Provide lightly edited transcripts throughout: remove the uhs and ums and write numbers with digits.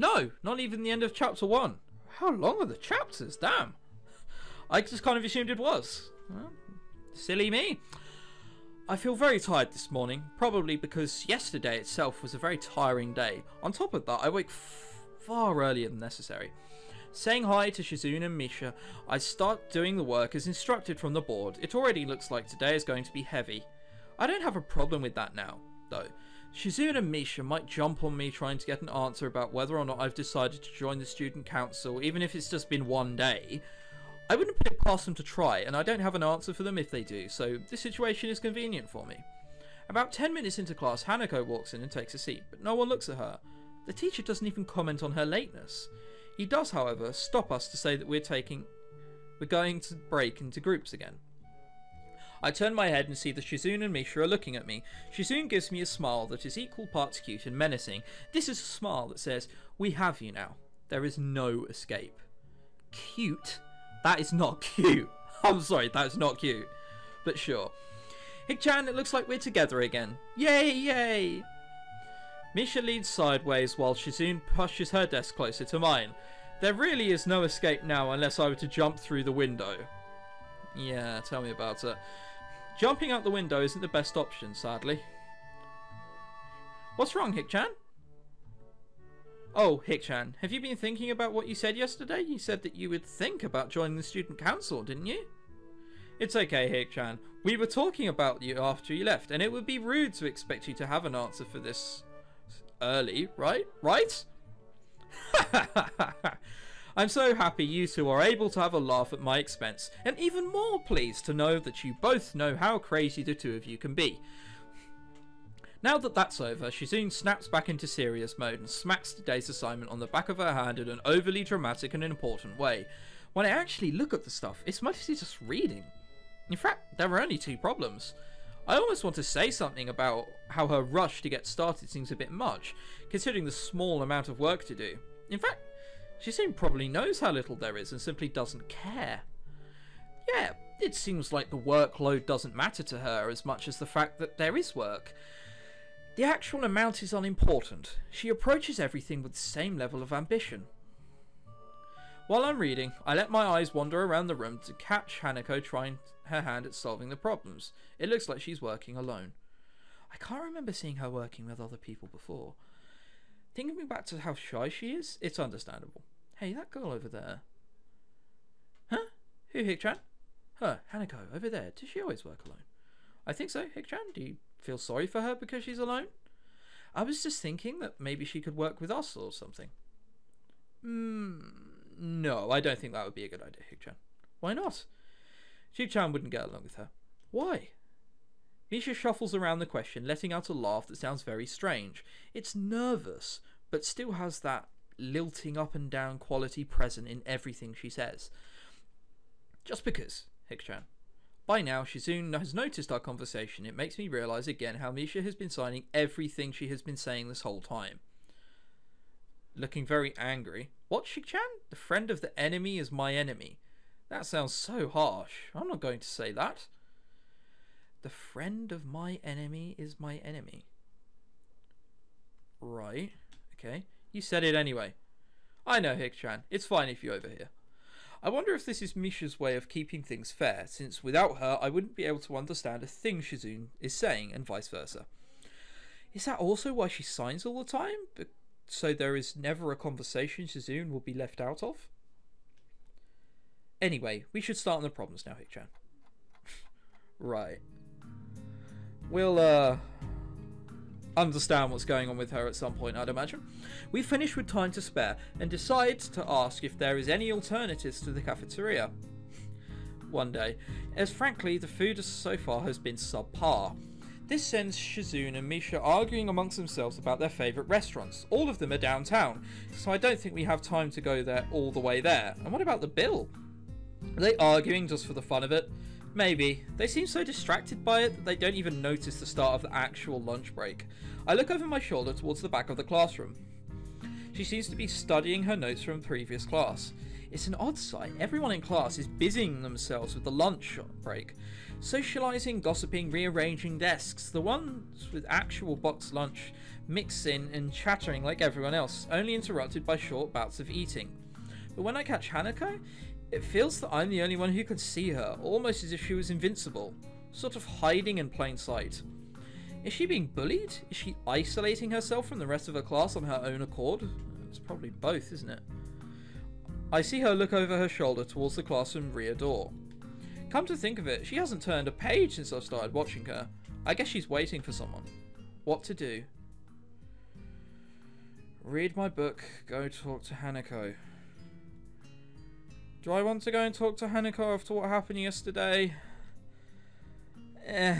No, not even the end of chapter 1. How long are the chapters? Damn. I just kind of assumed it was. Well, silly me. I feel very tired this morning, probably because yesterday itself was a very tiring day. On top of that, I woke far earlier than necessary. Saying hi to Shizune and Misha, I start doing the work as instructed from the board. It already looks like today is going to be heavy. I don't have a problem with that now, though. Shizune and Misha might jump on me trying to get an answer about whether or not I've decided to join the student council, even if it's just been one day. I wouldn't put it past them to try, and I don't have an answer for them if they do, so this situation is convenient for me. About 10 minutes into class, Hanako walks in and takes a seat, but no one looks at her. The teacher doesn't even comment on her lateness. He does, however, stop us to say that we're going to break into groups again. I turn my head and see that Shizune and Misha are looking at me. Shizune gives me a smile that is equal parts cute and menacing. This is a smile that says, "We have you now. There is no escape." Cute? That is not cute. I'm sorry, that's not cute. But sure. Hik-chan, it looks like we're together again. Yay, yay! Misha leads sideways while Shizune pushes her desk closer to mine. There really is no escape now unless I were to jump through the window. Yeah, tell me about it. Jumping out the window isn't the best option, sadly. What's wrong, Hik-chan? Oh, Hik-chan, have you been thinking about what you said yesterday? You said that you would think about joining the student council, didn't you? It's okay, Hik-chan. We were talking about you after you left, and it would be rude to expect you to have an answer for this early, right? Right? I'm so happy you two are able to have a laugh at my expense, and even more pleased to know that you both know how crazy the two of you can be. Now that that's over, Shizune snaps back into serious mode and smacks today's assignment on the back of her hand in an overly dramatic and important way. When I actually look at the stuff, it's mostly just reading. In fact, there are only 2 problems. I almost want to say something about how her rush to get started seems a bit much, considering the small amount of work to do. In fact, Shizune probably knows how little there is and simply doesn't care. Yeah, it seems like the workload doesn't matter to her as much as the fact that there is work. The actual amount is unimportant. She approaches everything with the same level of ambition. While I'm reading, I let my eyes wander around the room to catch Hanako trying her hand at solving the problems. It looks like she's working alone. I can't remember seeing her working with other people before. Thinking back to how shy she is, it's understandable. Hey, that girl over there. Huh? Who, Hik-chan? Her, Hanako, over there. Does she always work alone? I think so, Hik-chan. Do you feel sorry for her because she's alone? I was just thinking that maybe she could work with us or something. No, I don't think that would be a good idea, Hik-chan. Why not? Hik-chan wouldn't get along with her. Why? Misha shuffles around the question, letting out a laugh that sounds very strange. It's nervous, but still has that lilting up and down quality present in everything she says. Just because, Hik-chan. By now, Shizune has noticed our conversation. It makes me realise again how Misha has been signing everything she has been saying this whole time. Looking very angry. What, Hik-chan? The friend of the enemy is my enemy. That sounds so harsh. I'm not going to say that. The friend of my enemy is my enemy. Right. Okay. You said it anyway. I know, Hik-chan. It's fine if you overhear. I wonder if this is Misha's way of keeping things fair, since without her I wouldn't be able to understand a thing Shizune is saying, and vice versa. Is that also why she signs all the time? So there is never a conversation Shizune will be left out of? Anyway, we should start on the problems now, Hik-chan. Right. We'll, understand what's going on with her at some point, I'd imagine. We finish with time to spare and decide to ask if there is any alternatives to the cafeteria one day, as frankly the food so far has been subpar. This sends Shizune and Misha arguing amongst themselves about their favourite restaurants. All of them are downtown, so I don't think we have time to go there all the way there. And what about the bill? Are they arguing just for the fun of it? Maybe. They seem so distracted by it that they don't even notice the start of the actual lunch break. I look over my shoulder towards the back of the classroom. She seems to be studying her notes from previous class. It's an odd sight. Everyone in class is busying themselves with the lunch break. Socializing, gossiping, rearranging desks. The ones with actual boxed lunch mix in and chattering like everyone else, only interrupted by short bouts of eating. But when I catch Hanako, it feels that I'm the only one who can see her, almost as if she was invincible, sort of hiding in plain sight. Is she being bullied? Is she isolating herself from the rest of her class on her own accord? It's probably both, isn't it? I see her look over her shoulder towards the classroom rear door. Come to think of it, she hasn't turned a page since I've started watching her. I guess she's waiting for someone. What to do? Read my book, go talk to Hanako. Do I want to go and talk to Hanako after what happened yesterday? You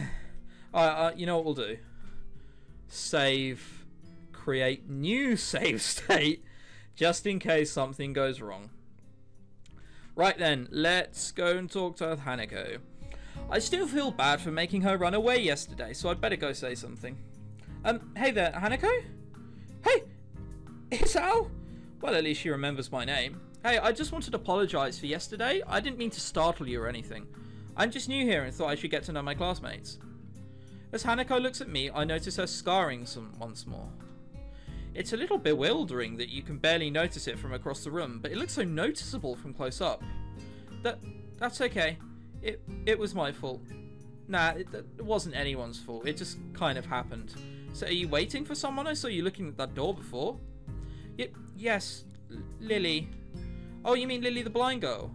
know what we'll do? Save. Create new save state. Just in case something goes wrong. Right then, let's go and talk to Hanako. I still feel bad for making her run away yesterday, so I'd better go say something. Hey there, Hanako? Hey! Isao? Well, at least she remembers my name. Hey, I just wanted to apologise for yesterday. I didn't mean to startle you or anything. I'm just new here and thought I should get to know my classmates. As Hanako looks at me, I notice her scarring once more. It's a little bewildering that you can barely notice it from across the room, but it looks so noticeable from close up. That's okay. It was my fault. Nah, it wasn't anyone's fault. It just kind of happened. So are you waiting for someone? I saw you looking at that door before. Yes, Lily. Oh, you mean Lily the blind girl?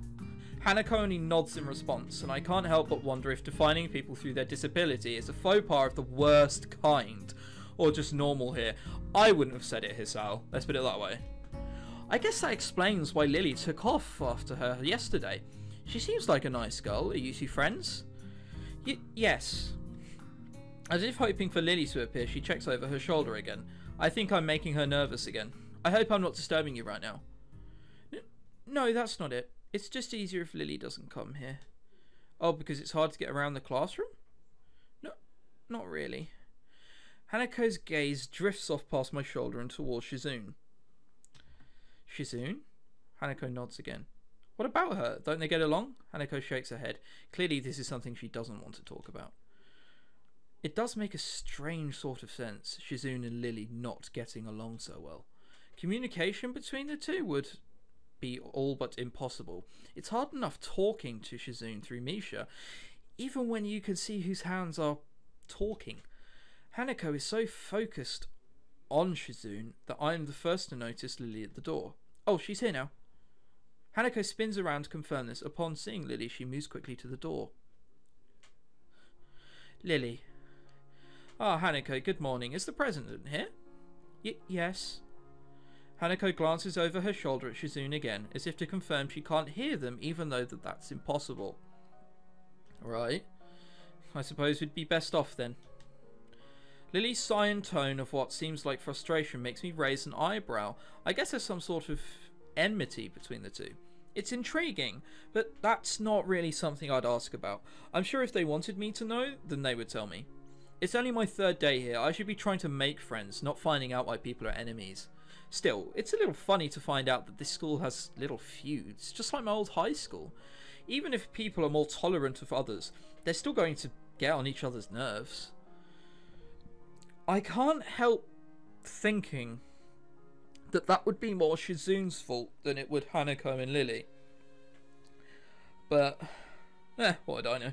Hanako only nods in response, and I can't help but wonder if defining people through their disability is a faux pas of the worst kind, or just normal here. I wouldn't have said it, Hisao. Let's put it that way. I guess that explains why Lily took off after her yesterday. She seems like a nice girl. Are you two friends? Yes. As if hoping for Lily to appear, she checks over her shoulder again. I think I'm making her nervous again. I hope I'm not disturbing you right now. No, that's not it. It's just easier if Lily doesn't come here. Oh, because it's hard to get around the classroom? No, not really. Hanako's gaze drifts off past my shoulder and towards Shizune. Shizune? Hanako nods again. What about her? Don't they get along? Hanako shakes her head. Clearly this is something she doesn't want to talk about. It does make a strange sort of sense, Shizune and Lily not getting along so well. Communication between the two would be all but impossible. It's hard enough talking to Shizune through Misha, even when you can see whose hands are talking. Hanako is so focused on Shizune that I am the first to notice Lily at the door. Oh, she's here now. Hanako spins around to confirm this. Upon seeing Lily, she moves quickly to the door. Lily. Ah, Hanako, good morning. Is the president here? Yes. Hanako glances over her shoulder at Shizune again, as if to confirm she can't hear them, even though that's impossible. Right. I suppose we'd be best off then. Lily's sigh and tone of what seems like frustration makes me raise an eyebrow. I guess there's some sort of enmity between the two. It's intriguing, but that's not really something I'd ask about. I'm sure if they wanted me to know, then they would tell me. It's only my third day here. I should be trying to make friends, not finding out why people are enemies. Still, it's a little funny to find out that this school has little feuds, just like my old high school. Even if people are more tolerant of others, they're still going to get on each other's nerves. I can't help thinking that would be more Shizune's fault than it would Hanako and Lily. But, what do I know?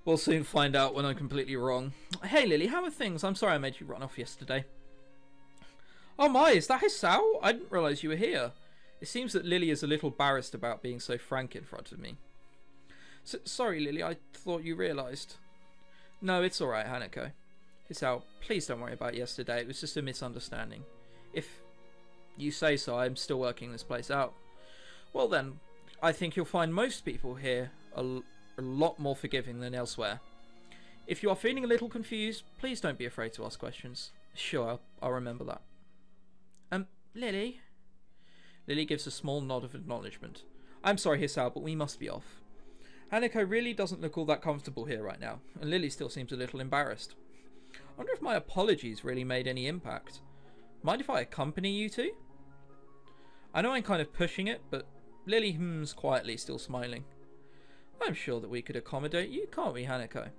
We'll soon find out when I'm completely wrong. Hey Lily, how are things? I'm sorry I made you run off yesterday. Oh my, is that Hisao? I didn't realise you were here. It seems that Lily is a little embarrassed about being so frank in front of me. Sorry Lily, I thought you realised. No, it's alright Hanako. Hisao, please don't worry about yesterday. It was just a misunderstanding. If you say so, I'm still working this place out. Well then, I think you'll find most people here a lot more forgiving than elsewhere. If you are feeling a little confused, please don't be afraid to ask questions. Sure, I'll remember that. Lily? Lily gives a small nod of acknowledgement. I'm sorry, Hisao, but we must be off. Hanako really doesn't look all that comfortable here right now, and Lily still seems a little embarrassed. I wonder if my apologies really made any impact. Mind if I accompany you two? I know I'm kind of pushing it, but Lily hums quietly, still smiling. I'm sure that we could accommodate you, can't we, Hanako?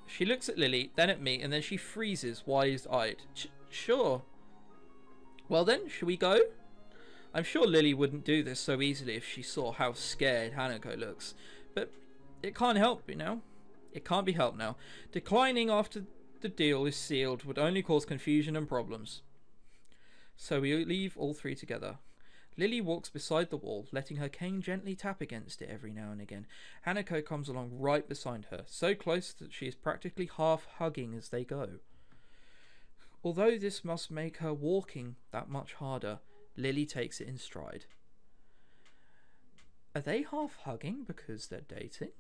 She looks at Lily, then at me, and then she freezes, wide-eyed. Sure. Well then, shall we go? I'm sure Lily wouldn't do this so easily if she saw how scared Hanako looks. But it can't help, you know? It can't be helped now. Declining after the deal is sealed would only cause confusion and problems. So we leave all three together. Lily walks beside the wall, letting her cane gently tap against it every now and again. Hanako comes along right beside her, so close that she is practically half hugging as they go. Although this must make her walking that much harder, Lily takes it in stride. Are they half hugging because they're dating?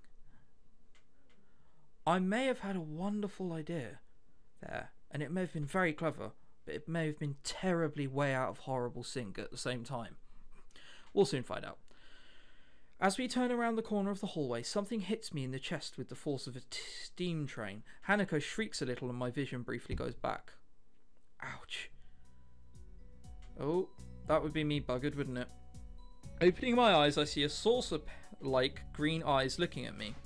I may have had a wonderful idea there, and it may have been very clever, but it may have been terribly way out of horrible sync at the same time. We'll soon find out. As we turn around the corner of the hallway, something hits me in the chest with the force of a steam train. Hanako shrieks a little and my vision briefly goes back. Ouch. Oh, that would be me buggered, wouldn't it? Opening my eyes, I see a saucer-like green eyes looking at me.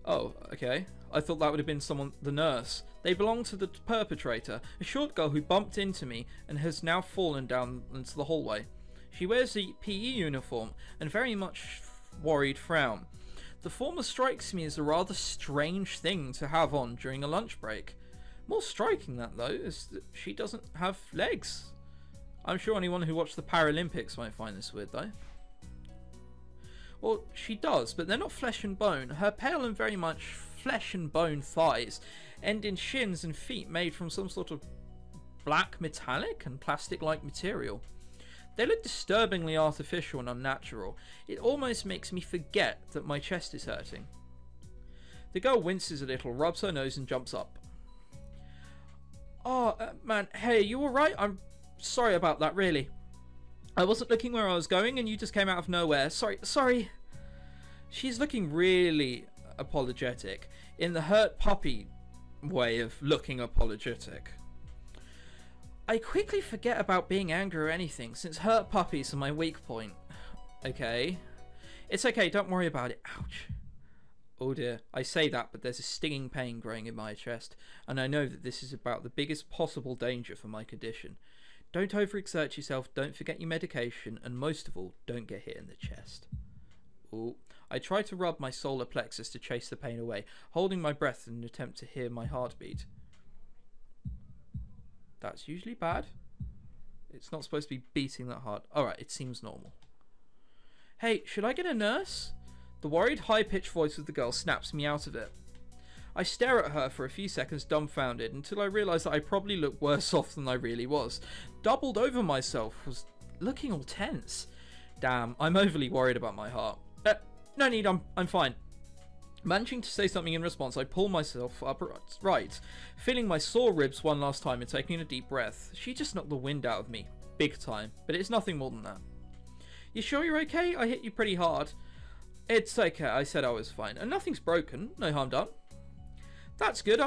Oh, okay. I thought that would have been someone, the nurse. They belong to the perpetrator, a short girl who bumped into me and has now fallen down into the hallway. She wears a PE uniform and very much worried frown. The former strikes me as a rather strange thing to have on during a lunch break. More striking that though is that she doesn't have legs. I'm sure anyone who watched the Paralympics might find this weird though. Well, she does, but they're not flesh and bone. Her pale and very much flesh and bone thighs end in shins and feet made from some sort of black metallic and plastic-like material. They look disturbingly artificial and unnatural. It almost makes me forget that my chest is hurting. The girl winces a little, rubs her nose and jumps up. Oh, man, hey, you alright? I'm sorry about that, really. I wasn't looking where I was going and you just came out of nowhere. Sorry. She's looking really apologetic, in the hurt puppy way of looking apologetic. I quickly forget about being angry or anything, since hurt puppies are my weak point. Okay. It's okay, don't worry about it. Ouch. Oh dear, I say that, but there's a stinging pain growing in my chest, and I know that this is about the biggest possible danger for my condition. Don't overexert yourself, don't forget your medication, and most of all, don't get hit in the chest. Ooh. I try to rub my solar plexus to chase the pain away, holding my breath in an attempt to hear my heartbeat. That's usually bad. It's not supposed to be beating that hard. Alright, it seems normal. Hey, should I get a nurse? The worried, high-pitched voice of the girl snaps me out of it. I stare at her for a few seconds dumbfounded until I realise that I probably look worse off than I really was. Doubled over myself, was looking all tense. Damn, I'm overly worried about my heart. No need, I'm fine. Managing to say something in response, I pull myself upright, feeling my sore ribs one last time and taking a deep breath. She just knocked the wind out of me. Big time. But it's nothing more than that. You sure you're okay? I hit you pretty hard. It's okay, I said I was fine. And nothing's broken. No harm done. That's good,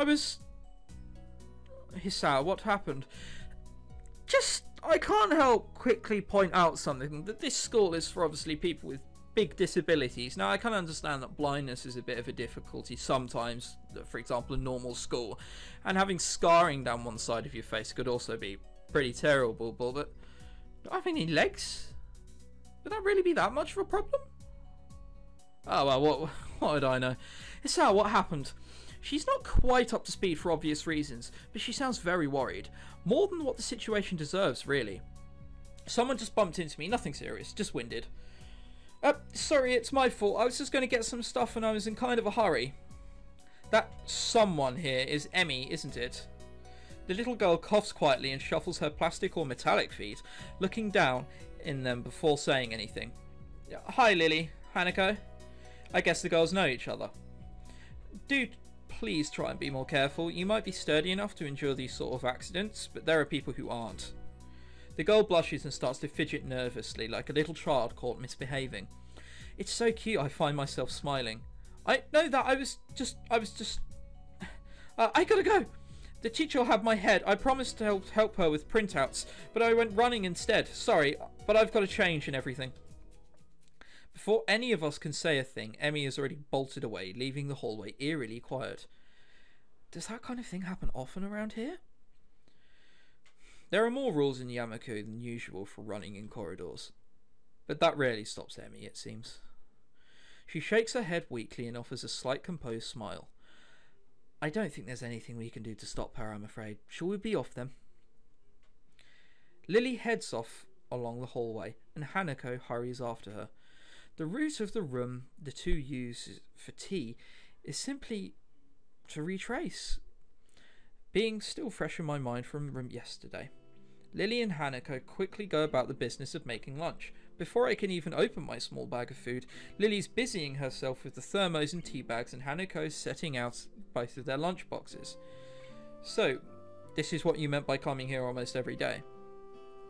Hisao, what happened? I can't help quickly point out something. That this school is for obviously people with big disabilities. Now, I can understand that blindness is a bit of a difficulty sometimes, for example, in normal school. And having scarring down one side of your face could also be pretty terrible, but do I have any legs? Would that really be that much of a problem? Oh, well, what would I know? Hisao, what happened? She's not quite up to speed for obvious reasons, but she sounds very worried. More than what the situation deserves, really. Someone just bumped into me, nothing serious, just winded. Sorry, it's my fault. I was just going to get some stuff and I was in kind of a hurry. That someone here is Emmy, isn't it? The little girl coughs quietly and shuffles her plastic or metallic feet, looking down in them before saying anything. Hi, Lily. Hanako. I guess the girls know each other. Do please try and be more careful. You might be sturdy enough to endure these sort of accidents, but there are people who aren't. The girl blushes and starts to fidget nervously, like a little child caught misbehaving. It's so cute I find myself smiling. I know that I was just... I gotta go! The teacher will have my head. I promised to help her with printouts, but I went running instead. Sorry, but I've got to change and everything. Before any of us can say a thing, Emmy has already bolted away, leaving the hallway eerily quiet. Does that kind of thing happen often around here? There are more rules in Yamako than usual for running in corridors, but that rarely stops Emmy, it seems. She shakes her head weakly and offers a slight composed smile. I don't think there's anything we can do to stop her, I'm afraid. Shall we be off then? Lily heads off along the hallway, and Hanako hurries after her. The route of the room the two use for tea is simply to retrace, being still fresh in my mind from yesterday. Lily and Hanako quickly go about the business of making lunch. Before I can even open my small bag of food, Lily's busying herself with the thermos and tea bags, and Hanako's setting out both of their lunch boxes. So, this is what you meant by coming here almost every day?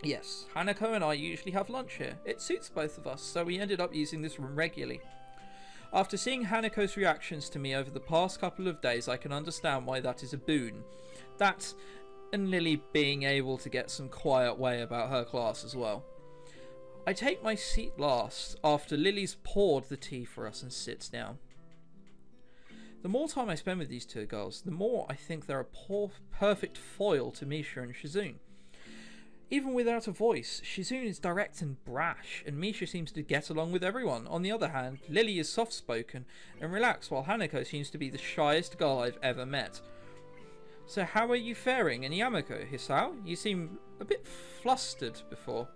Yes, Hanako and I usually have lunch here. It suits both of us, so we ended up using this room regularly. After seeing Hanako's reactions to me over the past couple of days, I can understand why that is a boon. That, and Lily being able to get some quiet way about her class as well. I take my seat last, after Lily's poured the tea for us and sits down. The more time I spend with these two girls, the more I think they're a perfect foil to Misha and Shizune. Even without a voice, Shizune is direct and brash, and Misha seems to get along with everyone. On the other hand, Lily is soft-spoken and relaxed, while Hanako seems to be the shyest girl I've ever met. So how are you faring in Yamako, Hisao? You seem a bit flustered before.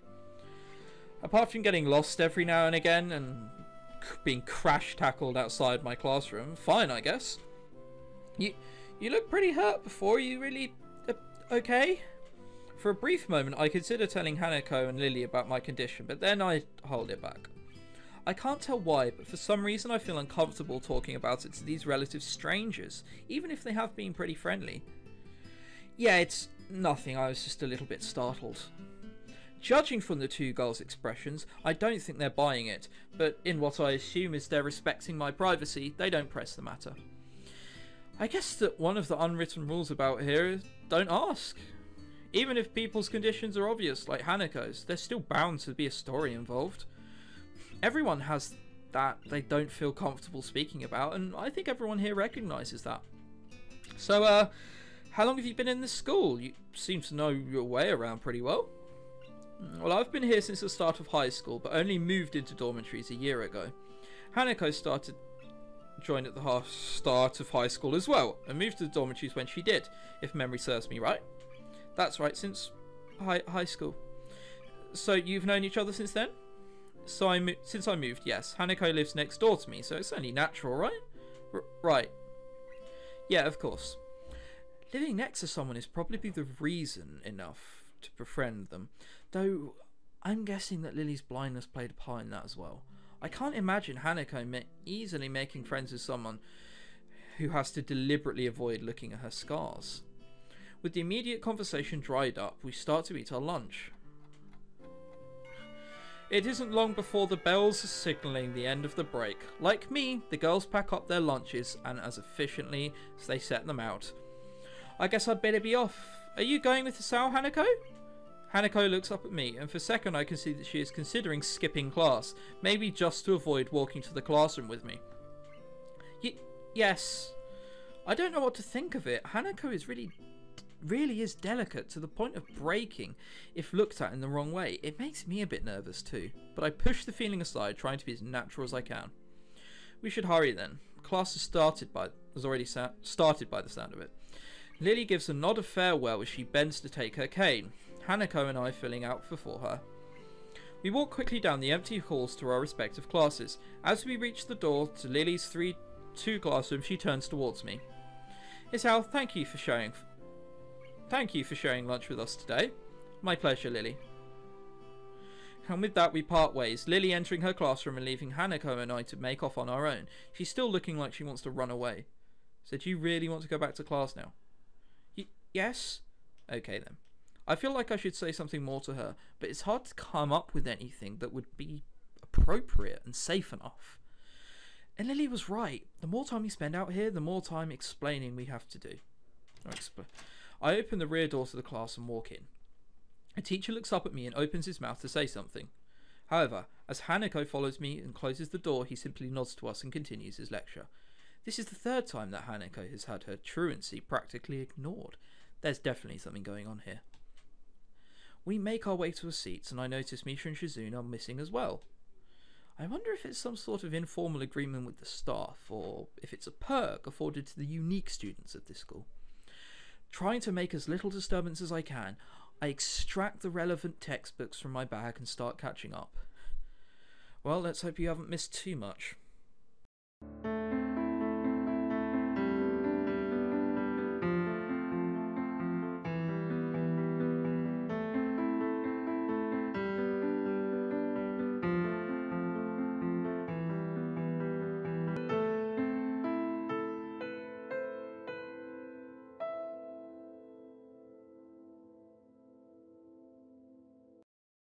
Apart from getting lost every now and again and being crash-tackled outside my classroom, fine, I guess. You look pretty hurt before. You really okay? For a brief moment, I consider telling Hanako and Lily about my condition, but then I hold it back. I can't tell why, but for some reason I feel uncomfortable talking about it to these relative strangers, even if they have been pretty friendly. Yeah, it's nothing. I was just a little bit startled. Judging from the two girls' expressions, I don't think they're buying it, but in what I assume is they're respecting my privacy, they don't press the matter. I guess that one of the unwritten rules about here is don't ask. Even if people's conditions are obvious, like Hanako's, there's still bound to be a story involved. Everyone has that they don't feel comfortable speaking about, and I think everyone here recognises that. So, how long have you been in this school? You seem to know your way around pretty well. Well, I've been here since the start of high school, but only moved into dormitories a year ago. Hanako joined at the start of high school as well, and moved to the dormitories when she did, if memory serves me right. That's right, since high school. So you've known each other since then? Since I moved, yes. Hanako lives next door to me, so it's only natural, right? Right. Yeah, of course. Living next to someone is probably the reason enough to befriend them, though I'm guessing that Lily's blindness played a part in that as well. I can't imagine Hanako easily making friends with someone who has to deliberately avoid looking at her scars. With the immediate conversation dried up, we start to eat our lunch. It isn't long before the bells are signalling the end of the break. Like me, the girls pack up their lunches and as efficiently as they set them out. I guess I'd better be off. Are you going with Hisao, Hanako? Hanako looks up at me, and for a second I can see that she is considering skipping class, maybe just to avoid walking to the classroom with me. Yes. I don't know what to think of it. Hanako is really is delicate to the point of breaking if looked at in the wrong way. It makes me a bit nervous too, but I push the feeling aside, trying to be as natural as I can. We should hurry then. Class has already started by the sound of it. Lily gives a nod of farewell as she bends to take her cane, Hanako and I filling out before her. We walk quickly down the empty halls to our respective classes. As we reach the door to Lily's two classrooms, she turns towards me. Hisao, thank you for sharing lunch with us today. My pleasure, Lily. And with that, we part ways, Lily entering her classroom and leaving Hanako and I to make off on our own. She's still looking like she wants to run away. So do you really want to go back to class now? Yes? Okay then. I feel like I should say something more to her, but it's hard to come up with anything that would be appropriate and safe enough. And Lily was right. The more time we spend out here, the more time explaining we have to do. I open the rear door to the class and walk in. A teacher looks up at me and opens his mouth to say something. However, as Hanako follows me and closes the door, he simply nods to us and continues his lecture. This is the third time that Hanako has had her truancy practically ignored. There's definitely something going on here. We make our way to our seats, and I notice Misha and Shizune are missing as well. I wonder if it's some sort of informal agreement with the staff, or if it's a perk afforded to the unique students of this school. Trying to make as little disturbance as I can, I extract the relevant textbooks from my bag and start catching up. Well, let's hope you haven't missed too much.